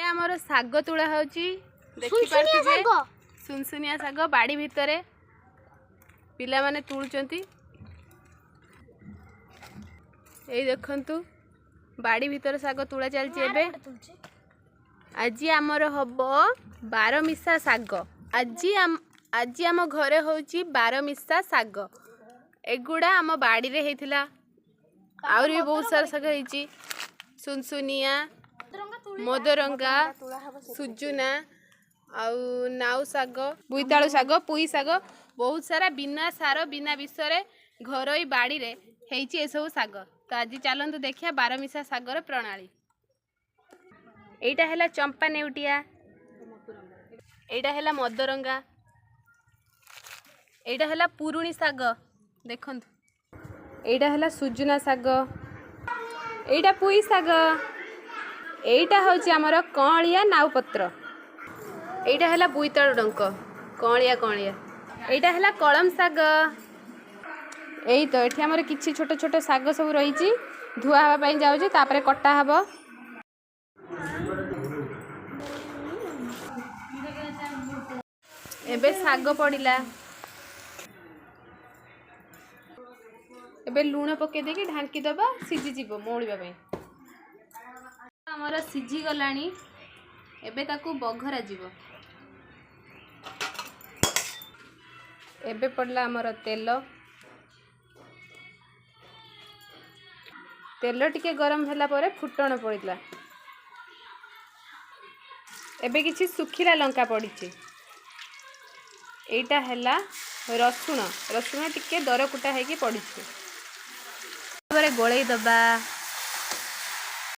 आमर शाग तुला देखी सुनसुनिया शाग बाड़ी भितर पिला माने तुलुचंती। ए देखंतु बाड़ी भितर शाग तुला चलची एबे। आज आमर हब 12 मिसा शाग। आज आम घरे होची 12 मिसा शाग। एगुड़ा आम बाड़ी रे हेतिला। आउर भी बहुत सारा शाग हेची। सुनसुनिया, मदरंगा, सुजुना, आउ नाउ शाग, बुईतालु शाग, पुई शाग, बहुत सारा बिना सार बिना विषय घरोई बाड़ी रे हेची ए सब शाग। तो आज चलतु देखिया 12 मिसा शागर प्रणाली। एटा हैला चंपा नेउटिया, एटा हैला मदरंगा, एटा हैला पुरुणी शाग देखंतु, एटा हैला सुजुना शाग, एटा पुई शाग, एटा होची हमर कणलिया नाउ पत्र, एटा हैला बुईतालु डंक कणलिया कणलिया, एटा हैला कलम शाग। एई तो एठी हमर किछि छोट छोट शाग सब रहिछि धुआ हवा पई जाउछि तापरे कट्टा हबो। एबे शाग पड़िला, एबे लूण पके देके ढांकी दबा सिझी जीवो मौळिबा पई। हमर सिझी गलानी एबे ताकू बघरा जीवो। एबे पड़ला हमर तेल, तेल टिके गरम होला परे फुटण पड़िला। एबे किछि सुखिला लंका पड़िछि। एटा हैला रसुण, रसुण टिके दर कुटा हेकी पड़िछि। गोळेई दबा।